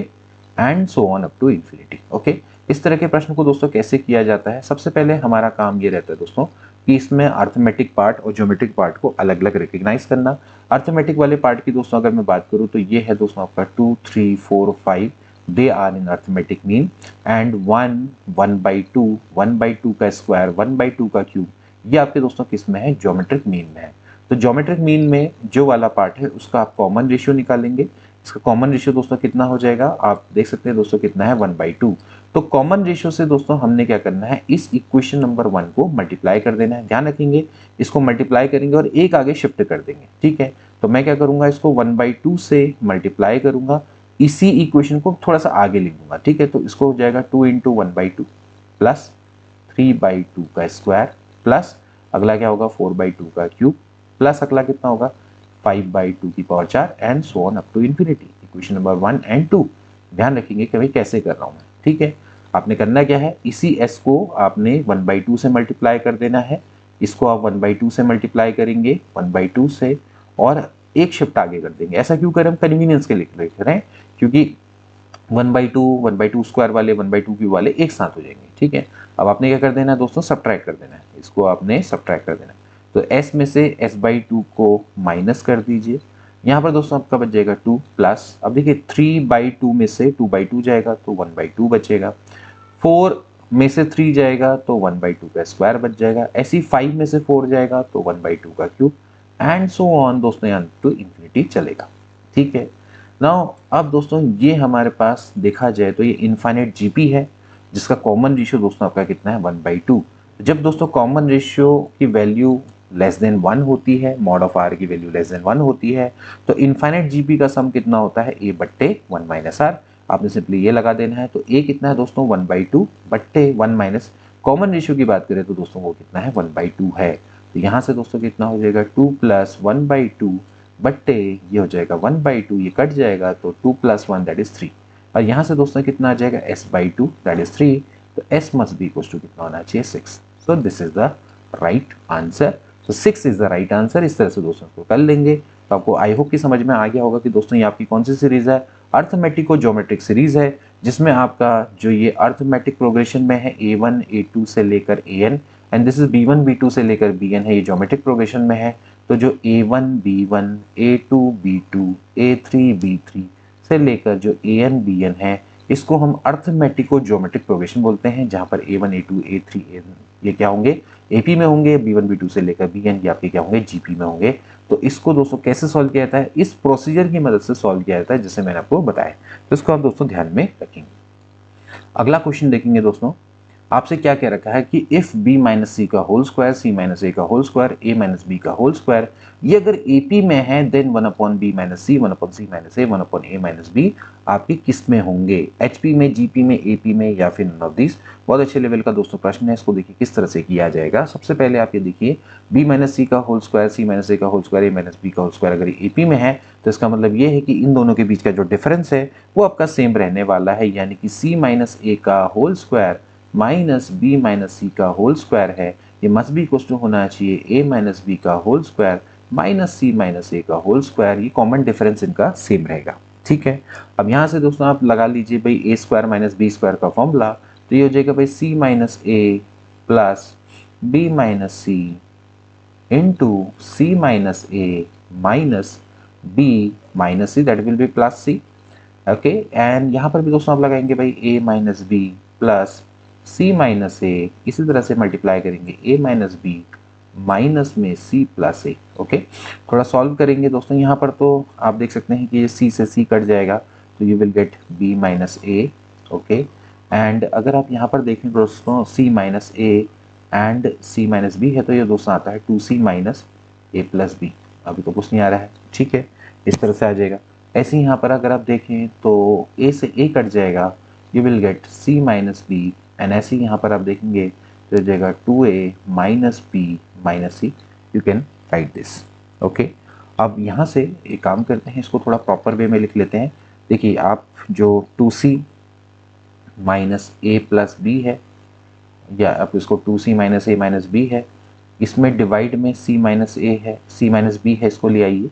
and so on up to infinity. Okay, इस तरह के प्रश्न को दोस्तों कैसे किया जाता है, सबसे पहले हमारा काम ये रहता है दोस्तों कि इसमें अर्थमेटिक पार्ट और ज्योमेट्रिक पार्ट को अलग अलग रिकॉग्नाइज करना। अर्थमेटिक वाले पार्ट की दोस्तों अगर मैं बात करूं तो ये है दोस्तों आपका 2, 3, 4, 5 they are in arithmetic mean, and 1, 1/2, 1/2 का स्क्वायर, 1/2 का क्यूब, ये आपके दोस्तों किस में है, ज्योमेट्रिक मीन में है। तो ज्योमेट्रिक मीन में जो वाला पार्ट है उसका आप कॉमन रेशियो निकालेंगे। इसका कॉमन रेशियो दोस्तों कितना हो जाएगा, आप देख सकते हैं दोस्तों कितना है, 1/2। तो कॉमन रेशियो से दोस्तों हमने क्या करना है, इस इक्वेशन नंबर 1 को मल्टीप्लाई कर देना है। ध्यान रखेंगे इसको मल्टीप्लाई करेंगे और एक आगे शिफ्ट कर देंगे, ठीक है। तो मैं क्या करूंगा, इसको 1/2 से मल्टीप्लाई करूंगा, इसी इक्वेशन को थोड़ा सा आगे लिख दूंगा, ठीक है। तो इसको हो जाएगा 2 × 1/2 प्लस 3/2 का स्क्वायर प्लस अगला क्या होगा 4/2 का क्यूब प्लस अगला कितना होगा 5/2 की power 4 and so on up to infinity. Equation number 1 and 2 ध्यान रखेंगे कि भाई कैसे कर रहा हूं मैं, ठीक है। आपने करना क्या है, इसी s को आपने 1/2 से मल्टीप्लाई कर देना है। इसको आप 1/2 से मल्टीप्लाई करेंगे 1/2 से और एक शिफ्ट आगे कर देंगे। ऐसा क्यों करें, हम कन्वीनियंस के लिए लिख रहे हैं, क्योंकि 1/2, 1/2 स्क्वायर वाले 1/2 क्यूब वाले एक साथ हो जाएंगे, ठीक है। अब आपने क्या कर देना है दोस्तों, सब्ट्रैक्ट कर देना है, इसको आपने सब्ट्रैक्ट कर देना है। तो s में से s/2 को माइनस कर दीजिए, यहाँ पर दोस्तों आपका बच जाएगा 2 प्लस, अब देखिए 3/2 में से 2/2 जाएगा तो 1/2 बचेगा, 4 में से 3 जाएगा तो 1/2 का स्क्वायर बच जाएगा, ऐसी 5 में से 4 जाएगा तो 1/2 का क्यूब एंड सो ऑन दोस्तों यहाँ टू इंफिनिटी चलेगा, ठीक है। नाउ अब दोस्तों ये हमारे पास देखा जाए तो ये इनफाइनाइट जीपी है जिसका कॉमन रेशियो दोस्तों आपका कितना है 1/2। जब दोस्तों कॉमन रेशियो की वैल्यू लेस देन 1 होती है, मॉड ऑफ आर की वैल्यू लेस देन 1 होती है, तो इनफाइनाइट जीपी का सम कितना होता है a/1 - r। आपने सिंपली ये लगा देना है। तो a कितना है दोस्तों 1/2 बट्टे 1 - कॉमन रेशियो की बात करें तो दोस्तों वो कितना है 1/2 है। तो यहाँ से दोस्तों कितना हो जाएगा 2 + 1/2 बट्टे ये हो जाएगा 1/2, ये कट जाएगा तो 2 + 1 दैट इज 3, और यहाँ से दोस्तों कितना आ जाएगा s/2 दैट इज 3। तो s must be equal to कितना होना चाहिए 6। So this is the right answer. तो 6 इज द राइट आंसर। इस तरह से दोस्तों को कर लेंगे तो आपको आई होप कि समझ में आ गया होगा कि दोस्तों ये आपकी कौन सी सीरीज है, अर्थमेटिको ज्योमेट्रिक सीरीज है, जिसमें आपका जो ये अर्थमेटिक प्रोग्रेशन में है A1 A2 से लेकर AN and this is B1 B2 से लेकर BN है, ये ज्योमेट्रिक प्रोग्रेशन में है। तो जो A1 B1 A2 B2 A3 B3 से लेकर जो AN BN है इसको हम अर्थमेटिको ज्योमेट्रिक प्रोग्रेशन बोलते हैं, जहां पर A1 A2 A3 AN ये क्या होंगे AP में होंगे, B1 B2 से लेकर BN ये आपके क्या होंगे GP में होंगे। तो इसको दोस्तों कैसे सॉल्व किया जाता है, इस प्रोसीजर की मदद से सॉल्व किया जाता है जिसे मैंने आपको बताया। तो इसको आप दोस्तों ध्यान में रखेंगे। अगला क्वेश्चन देखेंगे दोस्तों, आपसे क्या कह रखा है कि इफ b - c का होल स्क्वायर c - a का होल स्क्वायर a - b का होल स्क्वायर ये अगर AP में है then 1/b - c 1/c - a 1/a - b आपके किस में होंगे, HP में, GP में, AP में या फिर नन ऑफ दिस। बहुत अच्छे लेवल का दोस्तों प्रश्न है, इसको देखिए किस तरह से किया जाएगा। सबसे पहले आप ये देखिए b - c का होल स्क्वायर c - a का होल स्क्वायर a - b का होल स्क्वायर अगर AP में है तो इसका मतलब ये है कि इन दोनों के बीच का जो डिफरेंस है वो आपका सेम रहने वाला है, यानी कि c - a का whole square minus b - c का होल स्क्वायर है, ये मस्ट बी इक्वल टू होना चाहिए ए माइनस बी का whole square minus c minus a का होल स्क्वायर। ये कॉमन डिफरेंस इनका सेम रहेगा, ठीक है। अब यहाँ से दोस्तों आप लगा लीजिए भाई a square minus b square का फॉर्मूला, तो ये हो जाएगा भाई c minus A plus b minus c into c minus A minus B minus c, that will be plus c. Okay, and यहाँ पर भी दोस्तों आप लगाएंगे भाई a minus b plus c minus a, इसी तरह से मल्टीप्लाई करेंगे ए माइनस बी माइनस में सी प्लस ए। ओके, थोड़ा सॉल्व करेंगे दोस्तों, यहाँ पर तो आप देख सकते हैं कि ये सी से सी कट जाएगा, तो you will get b minus A. Okay, and अगर आप यहाँ पर देखें दोस्तों c minus A and c minus B है, तो ये दोस्तों आता है टू सी माइनस ए प्लस बी। अभी तो कुछ नहीं आ रहा है, ठीक है, इस तरह से आ जाएगा। ऐसे यहाँ पर अगर आप देखें तो ए से ए कट जाएगा, you will get C minus B, and ऐसे यहाँ पर आप देखेंगे तो जाएगा two A minus B minus C. You can write this. Okay, अब यहाँ से एक काम करते हैं, इसको थोड़ा प्रॉपर वे में लिख लेते हैं। देखिए आप जो टू सी माइनस ए प्लस बी है, या आप इसको टू सी माइनस ए माइनस बी है, इसमें डिवाइड में सी माइनस ए है, सी माइनस बी है, इसको ले आइए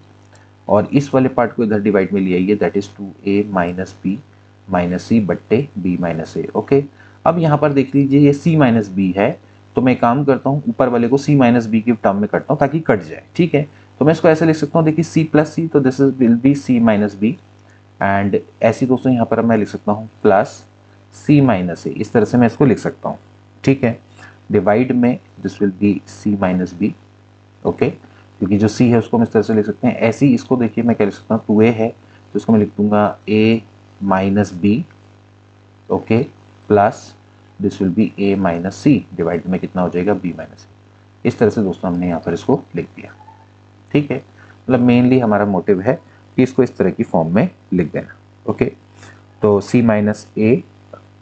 और इस वाले पार्ट को इधर डिवाइड में ले आइए, that is two A minus B minus c बट्टे बी माइनस ए। ओके, अब यहाँ पर देख लीजिए ये सी माइनस बी है, तो मैं काम करता हूँ ऊपर वाले को सी माइनस बी की टर्म में करता हूँ ताकि कट जाए, ठीक है। तो मैं इसको ऐसे लिख सकता हूँ, देखिए सी प्लस सी, तो this is will be C minus B, and ऐसी दोस्तों यहाँ पर मैं लिख सकता हूँ प्लस सी माइनस ए, इस तरह से मैं इसको लिख सकता हूँ, ठीक है। डिवाइड में this will be C minus B. Okay, क्योंकि जो सी है उसको हम इस तरह से लिख सकते हैं। ऐसे ही इसको देखिए मैं क्या लिख सकता हूँ, टू ए है तो इसको मैं लिख दूंगा a minus B, okay, plus this will be A minus c, divide में कितना हो जाएगा बी माइनस सी। इस तरह से दोस्तों हमने यहाँ पर इसको लिख दिया, ठीक है। मतलब मेनली हमारा मोटिव है कि इसको इस तरह की फॉर्म में लिख देना। ओके, तो c minus A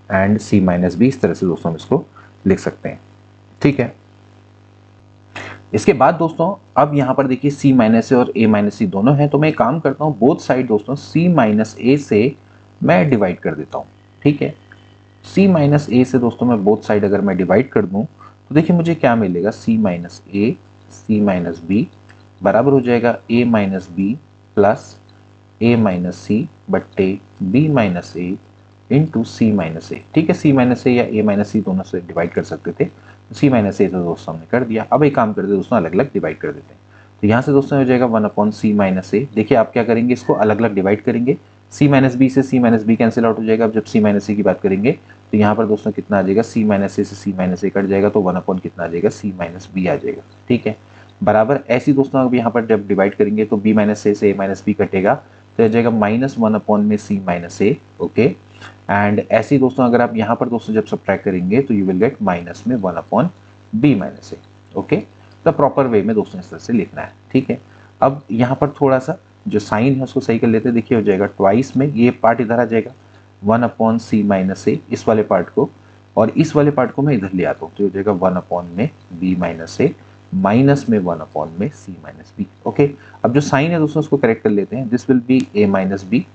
and c minus b, इस तरह से दोस्तों हम इसको लिख सकते हैं, ठीक है। इसके बाद दोस्तों अब यहाँ पर देखिए सी माइनस ए और ए माइनस सी दोनों हैं, तो मैं एक काम करता हूँ, बोथ साइड दोस्तों सी माइनस ए से मैं डिवाइड कर देता हूँ, ठीक है। सी माइनस ए से दोस्तों मैं बोथ साइड अगर मैं डिवाइड कर दूं तो देखिए मुझे क्या मिलेगा, सी माइनस ए सी माइनस बी बराबर हो जाएगा ए माइनस बी प्लस ए माइनस सी बट्टे बी माइनस ए इंटू सी माइनस ए, ठीक है। सी माइनस ए या ए माइनस सी दोनों से डिवाइड कर सकते थे, सी माइनस ए तो दोस्तों हमने कर दिया। अब एक काम करते दोस्तों, अलग अलग डिवाइड कर देते हैं। तो यहाँ से दोस्तों हो जाएगा वन अपॉन सी माइनस ए। देखिए आप क्या करेंगे, इसको अलग अलग डिवाइड करेंगे, सी माइनस बी से सी माइनस बी कैंसिल आउट हो जाएगा। अब जब सी माइनस सी की बात करेंगे तो यहाँ पर दोस्तों कितना आ जाएगा, सी माइनस ए से सी माइनस ए कट जाएगा, तो वन अपॉन कितना आ जाएगा, सी माइनस बी आ जाएगा, ठीक है। बराबर ऐसी दोस्तों अब यहाँ पर जब डिवाइड करेंगे तो बी माइनस ए से ए माइनस बी कटेगा, तो आ जाएगा माइनस वन अपॉन में सी माइनस ए। ओके, एंड ऐसी दोस्तों अगर आप यहाँ पर दोस्तों जब सब्ट्रैक्ट करेंगे तो यू विल गेट माइनस में one upon B minus A. Okay, the proper way में दोस्तों इस तरह से लिखना है, ठीक है। अब यहाँ पर थोड़ा सा जो साइन है उसको सही कर लेते हैं। देखिए हो जाएगा ट्वाइस में ये पार्ट इधर आ जाएगा, वन अपॉन सी माइनस ए, इस वाले पार्ट को, और इस वाले पार्ट को मैं इधर ले आता हूँ, तो हो जाएगा वन अपॉन में बी माइनस ए माइनस में वन अपॉन में सी माइनस बी। ओके, अब जो साइन है दोस्तों उसको करेक्ट कर लेते हैं, this will be A minus B.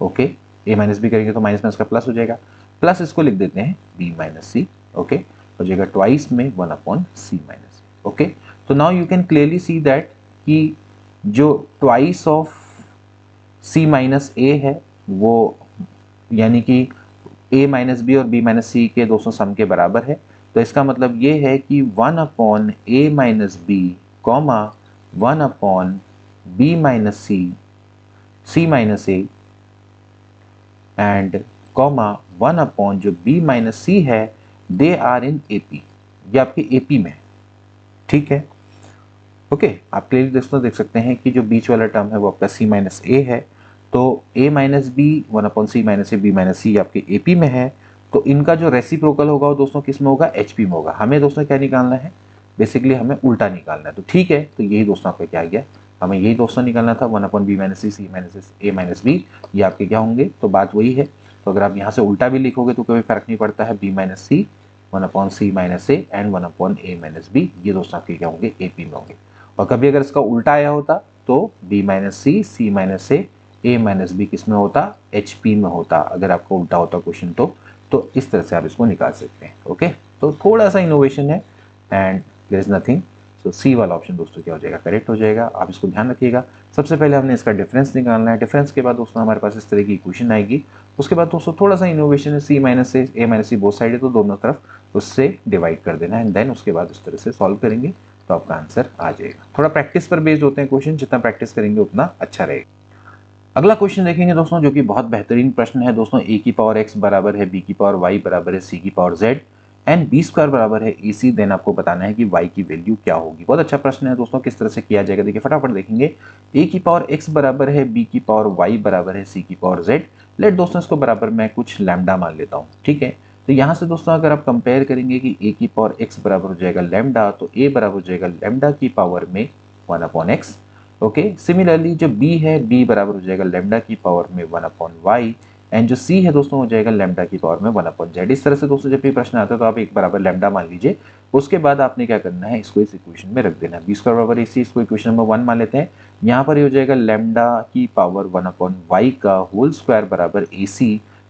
Okay, A minus B करेंगे तो माइनस में उसका प्लस हो जाएगा, प्लस इसको लिख देते हैं बी माइनस सी। ओके, हो जाएगा ट्वाइस में वन अपॉन सी माइनस। ओके, तो now you can clearly see that कि जो twice of C minus a है वो यानी कि ए माइनस बी और बी माइनस सी के दोस्तों सम के बराबर है। तो इसका मतलब ये है कि one upon A minus B comma one upon B minus C C minus A and comma one upon जो बी माइनस सी है, दे आर इन एपी, ये आपके एपी में है, ठीक है। ओके, आप क्लियरली दोस्तों देख सकते हैं कि जो बीच वाला टर्म है वो आपका सी माइनस ए है, तो a minus b one upon C minus a b minus c आपके एपी में है, तो इनका जो रेसिप्रोकल होगा वो दोस्तों किस में होगा, एचपी में होगा। हमें दोस्तों क्या निकालना है, बेसिकली हमें उल्टा निकालना है। तो ठीक है, तो यही दोस्तों आपका क्या आ गया, हमें यही दोस्तों निकालना था, one upon B minus c minus ए माइनस बी, ये आपके क्या होंगे, तो बात वही है। तो अगर आप यहाँ से उल्टा भी लिखोगे तो कोई फर्क नहीं पड़ता है, B minus C one upon C minus A and one upon A minus B, ये दोस्तों आपके क्या होंगे, एपी में होंगे। और कभी अगर इसका उल्टा आया होता तो बी माइनस सी माइनस ए माइनस बी किस में होता, एचपी में होता। अगर आपको उल्टा होता क्वेश्चन तो इस तरह से आप इसको निकाल सकते हैं। ओके, तो थोड़ा सा इनोवेशन है, एंड देयर इज नथिंग। सो सी वाला ऑप्शन दोस्तों क्या हो जाएगा, करेक्ट हो जाएगा। आप इसको ध्यान रखिएगा। सबसे पहले हमने इसका डिफरेंस निकालना है। डिफरेंस के बाद दोस्तों हमारे पास इस तरह की इक्वेशन आएगी। उसके बाद दोस्तों थोड़ा सा इनोवेशन है, सी माइनस से ए माइनस सी बोथ साइड है तो दोनों तरफ उससे डिवाइड कर देना है एंड देन उसके बाद इस तरह से सॉल्व करेंगे तो आपका आंसर आ जाएगा। थोड़ा प्रैक्टिस पर बेस्ड होते हैं क्वेश्चन, जितना प्रैक्टिस करेंगे उतना अच्छा रहेगा। अगला क्वेश्चन देखेंगे दोस्तों जो कि बहुत बेहतरीन प्रश्न है दोस्तों। ए की पावर एक्स बराबर है बी की पावर वाई बराबर है सी की power Z and B square बराबर है ए सी। देन आपको बताना है कि वाई की वैल्यू क्या होगी। बहुत अच्छा प्रश्न है दोस्तों, किस तरह से किया जाएगा देखिए फटाफट देखेंगे। ए की पावर एक्स बराबर है बी की पावर वाई बराबर है सी की पावर जेड। लेट दोस्तों इसको बराबर मैं कुछ लैम्डा मान लेता हूँ, ठीक है। तो यहाँ से दोस्तों अगर आप कंपेयर करेंगे कि ए की पावर एक्स बराबर हो जाएगा लैम्डा, तो ए बराबर हो जाएगा लैम्डा की पावर में 1/x। ओके, सिमिलरली जो b है b बराबर हो जाएगा लैम्डा की पावर में 1/y एंड जो c है दोस्तों हो जाएगा लैम्डा की पावर में 1/z। इस तरह से दोस्तों जब भी प्रश्न आता है तो आप एक बराबर लैम्डा मान लीजिए। उसके बाद आपने क्या करना है, इसको इस इक्वेशन में रख देना है। बी स्क्वायर बराबर ac, इसको इक्वेशन नंबर 1 मान लेते हैं। यहाँ पर ये हो जाएगा लैम्डा की पावर 1/y का होल स्क्वायर बराबर ac।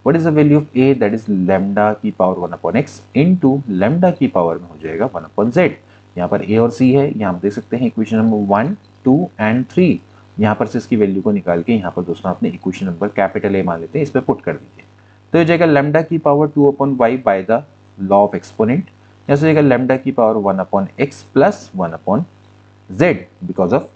What is the value of a, that is lambda की पावर 1/x इनटू लैम्डा की पावर में हो जाएगा 1/z। यहाँ पर a और c है, यहाँ आप देख सकते हैं इक्वेशन नंबर 1, 2 एंड 3। यहाँ पर से इसकी वैल्यू को निकाल के यहाँ पर दोस्तों आपने इक्वेशन नंबर कैपिटल ए मान लेते हैं, इस पर पुट कर दीजिए। तो ये जाएगा लैम्डा की power 2/y by the law of exponent. यहाँ से जाएगा लैम्डा की power 1/x plus 1/z because of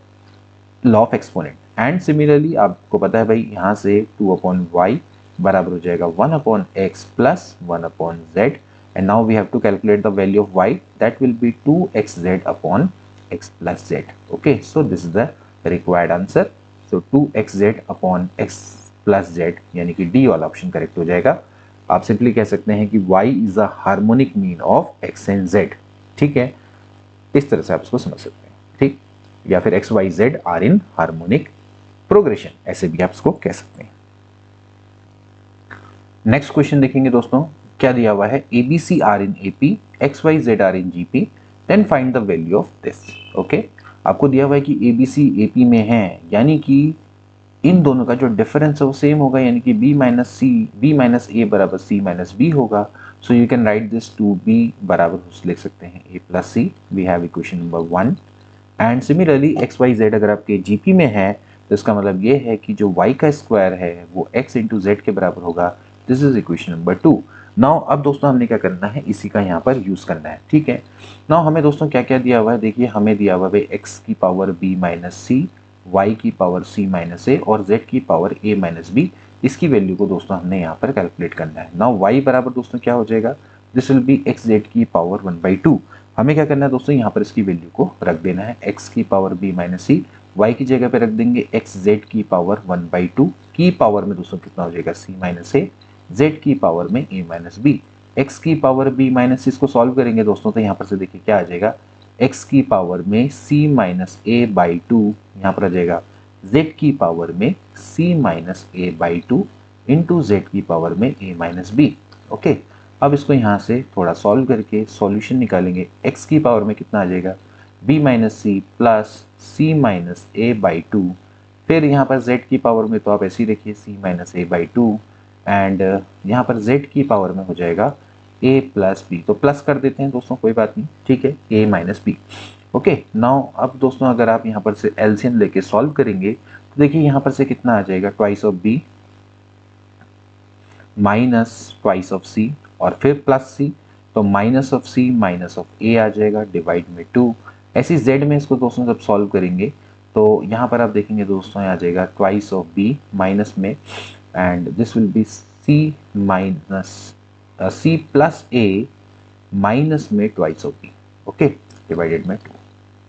law of exponent. And similarly आपको पता है भाई यहाँ से 2/y बराबर हो जाएगा 1/x plus 1/z and now we have to calculate the value of y, that will be 2xz upon x plus z. Okay, so this is the required answer. So 2xz upon x plus z यानी कि D वाला option correct हो जाएगा। आप simply कह सकते हैं कि y is a harmonic mean of x and z। ठीक है, इस तरह से आप इसको समझ सकते हैं, ठीक। या फिर x y z are in harmonic progression, ऐसे भी आप इसको कह सकते हैं। नेक्स्ट क्वेश्चन देखेंगे दोस्तों, क्या दिया हुआ है, ABC are in AP, XYZ are in GP, then find the value of this. Okay, आपको दिया हुआ है कि ABC AP में है, यानी कि इन दोनों का जो डिफरेंस है वो सेम होगा, यानी कि B माइनस A बराबर C माइनस B होगा। So you can write this to B बराबर लिख सकते हैं A plus C। We have equation number 1 and similarly XYZ अगर आपके GP में है तो इसका मतलब ये है कि जो y का स्क्वायर है वो x इंटू z के बराबर होगा। This is equation number 2। Now अब दोस्तों हमने क्या करना है, इसी का यहाँ पर यूज करना है, ठीक है। नाउ हमें दोस्तों क्या क्या दिया हुआ है, देखिए हमें दिया हुआ है x की पावर b माइनस सी, y की पावर c माइनस ए और z की पावर a माइनस बी। इसकी वैल्यू को दोस्तों हमने यहाँ पर कैलकुलेट करना है। नाउ y बराबर दोस्तों क्या हो जाएगा, this will B x Z की पावर 1/2। हमें क्या करना है दोस्तों, यहाँ पर इसकी वैल्यू को रख देना है। x की पावर b माइनस सी, y की जगह पे रख देंगे एक्स जेड की पावर 1/2 की पावर में दोस्तों कितना हो जाएगा c माइनस ए, z की पावर में a माइनस बी। x की पावर b माइनस इसको सॉल्व करेंगे दोस्तों तो यहाँ पर से देखिए क्या आ जाएगा, x की पावर में c माइनस ए बाई 2, यहाँ पर आ जाएगा z की पावर में c minus A by 2 into Z की पावर में a माइनस बी। ओके, अब इसको यहाँ से थोड़ा सॉल्व करके सॉल्यूशन निकालेंगे। x की पावर में कितना आ जाएगा, b minus C plus c minus A by 2। फिर यहाँ पर z की पावर में तो आप ऐसे ही रखिए c minus A by 2 and यहाँ पर z की पावर में हो जाएगा a प्लस बी। तो प्लस कर देते हैं दोस्तों, कोई बात नहीं, ठीक है, a minus B. Okay, now अब दोस्तों अगर आप यहाँ पर से एलसीएम लेके सॉल्व करेंगे तो देखिए यहाँ पर से कितना आ जाएगा, twice of b minus twice of c और फिर प्लस c, तो minus of c minus of a आ जाएगा डिवाइड में 2। ऐसी z में इसको दोस्तों जब सॉल्व करेंगे तो यहाँ पर आप देखेंगे दोस्तों आ जाएगा ट्वाइस ऑफ b माइनस में and this will be c minus c plus a minus में twice of b, okay, divided में 2।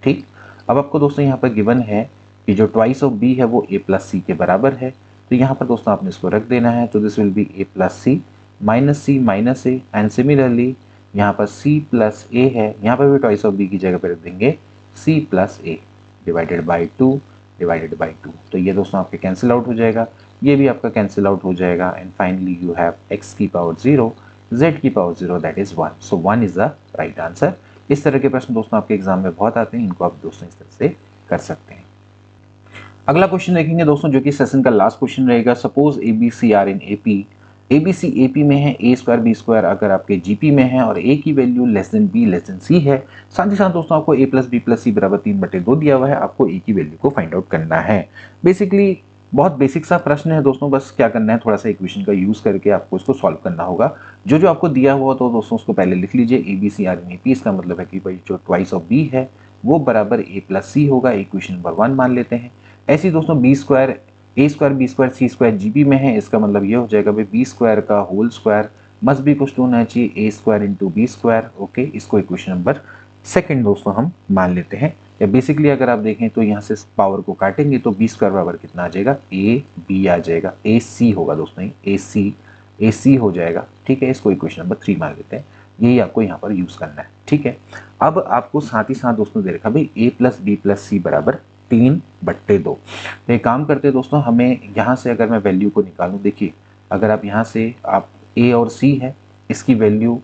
ठीक, अब आपको दोस्तों यहाँ पर गिवन है कि जो ट्वाइस ऑफ b है वो a प्लस c के बराबर है, तो यहाँ पर दोस्तों आपने इसको रख देना है। तो this will be a plus c minus a and similarly यहाँ पर c प्लस a है, यहाँ पर भी ट्वाइस ऑफ b की जगह पर रख देंगे c plus a divided by 2 divided by 2। तो ये दोस्तों आपके कैंसिल आउट हो जाएगा, ये भी आपका कैंसिल आउट हो जाएगा and finally you have x की पावर 0, z की power 0 that is 1। So 1 is the right answer. इस तरह के प्रश्न दोस्तों आपके एग्जाम में बहुत आते हैं, इनको आप दोस्तों इस तरह से कर सकते हैं। अगला क्वेश्चन देखेंगे दोस्तों जो कि सेशन का लास्ट क्वेश्चन रहेगा। Suppose ABC are in AP ABC AP में है, A स्क्वायर B स्क्वायर अगर आपके GP में है और A की value less than B less than C है। साथ ही साथ दोस्तों आपको A plus B plus C बराबर 3/2 दिया हुआ है, आपको A की वैल्यू को फाइंड आउट करना है। बेसिकली बहुत बेसिक सा प्रश्न है दोस्तों, बस क्या करना है थोड़ा सा इक्वेशन का यूज करके आपको इसको सॉल्व करना होगा। जो जो आपको दिया हुआ तो दोस्तों उसको पहले लिख लीजिए। ABC RN AP, इसका मतलब है कि भाई जो ट्वाइस ऑफ B है वो बराबर A प्लस C होगा, इक्वेशन नंबर 1 मान लेते हैं। ऐसे ही दोस्तों B square A square B square C square GP में है, इसका मतलब ये हो जाएगा भाई B स्क्वायर का whole square must be equal to होना चाहिए A square into B square. Okay, इसको इक्वेशन नंबर सेकंड दोस्तों हम मान लेते हैं। या बेसिकली अगर आप देखें तो यहाँ से पावर को काटेंगे तो B स्क्वायर बराबर कितना आ जाएगा, AB आ जाएगा, AC होगा दोस्तों, AC हो जाएगा। ठीक है, इसको इक्वेशन नंबर 3 मान लेते हैं। यही आपको यहाँ पर यूज करना है। ठीक है, अब आपको साथ ही साथ दोस्तों दे रखा भाई A plus B plus C बराबर 3/2। तो एक काम करते हैं दोस्तों, हमें यहाँ से अगर मैं वैल्यू को निकालूं, देखिए अगर आप यहाँ से आप A और C है, इसकी वैल्यू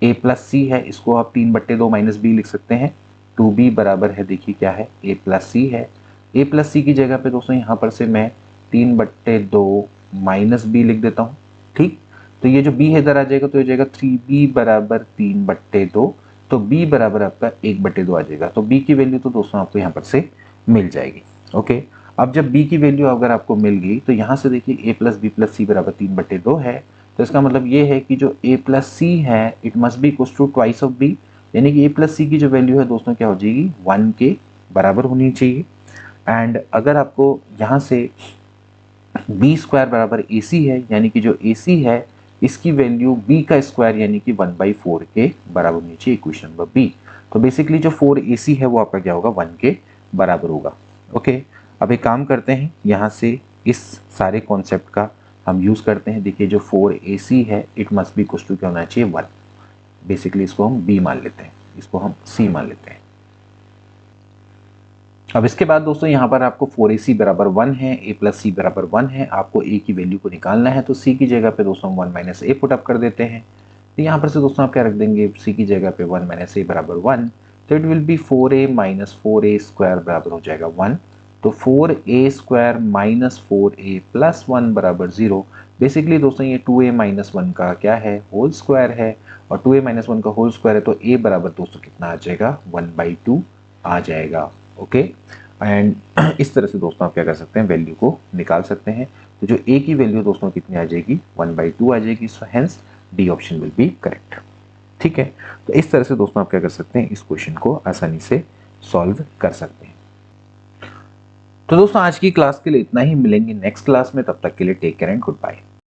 A प्लस C है, इसको आप 3/2 माइनस B लिख सकते हैं। 2B बराबर है, देखिए क्या है, A प्लस C है। A प्लस C की जगह पे दोस्तों यहाँ पर से मैं 3/2 माइनस B लिख देता हूँ। ठीक, तो ये जो B है इधर आ जाएगा तो ये जाएगा 3B बराबर 3/2, तो B बराबर आपका 1/2 आ जाएगा। तो B की वैल्यू तो दोस्तों आपको यहाँ पर से मिल जाएगी। ओके, अब जब B की वैल्यू अगर आपको मिल गई तो यहाँ से देखिए A plus B plus C बराबर 3/2 है, तो इसका मतलब ये है कि जो A प्लस C है it must be equal to twice of B, यानी कि A प्लस C की जो वैल्यू है दोस्तों क्या हो जाएगी, 1 के बराबर होनी चाहिए। एंड अगर आपको यहाँ से B स्क्वायर बराबर AC है, यानी कि जो AC है इसकी वैल्यू B का स्क्वायर यानी कि 1/4 के बराबर होनी चाहिए, इक्वेशन नंबर B। तो बेसिकली जो 4AC है वो आपका क्या होगा, 1 के बराबर होगा। ओके, अब एक काम करते हैं, यहाँ से इस सारे कॉन्सेप्ट का हम यूज करते हैं। देखिए जो 4AC है it must be equal to क्या होना चाहिए, 1। बेसिकली इसको हम B मान लेते हैं, इसको हम C मान लेते हैं। अब इसके बाद दोस्तों यहाँ पर आपको 4AC बराबर 1 है, A प्लस C बराबर 1 है, आपको A की वैल्यू को निकालना है। तो C की जगह पे दोस्तों 1 माइनस A पुट अप कर देते हैं। तो यहाँ पर से दोस्तों आप क्या रख देंगे, C की जगह पे 1 माइनस A बराबर 1, तो it will B 4A minus 4A square बराबर हो जाएगा 1। तो 4A square minus 4A plus 1 बराबर 0। बेसिकली दोस्तों ये 2A माइनस 1 का क्या है, होल स्क्वायर है, और 2A माइनस 1 का होल स्क्वायर है, तो A बराबर दोस्तों कितना आ जाएगा, 1/2 आ जाएगा। ओके, एंड इस तरह से दोस्तों आप क्या कर सकते हैं, वैल्यू को निकाल सकते हैं। तो जो A की वैल्यू दोस्तों कितनी आ जाएगी, 1/2 आ जाएगी। So hence D option will be correct. ठीक है, तो इस तरह से दोस्तों आप क्या कर सकते हैं, इस क्वेश्चन को आसानी से सॉल्व कर सकते हैं। तो दोस्तों आज की क्लास के लिए इतना ही, मिलेंगे नेक्स्ट क्लास में, तब तक के लिए take care and good bye.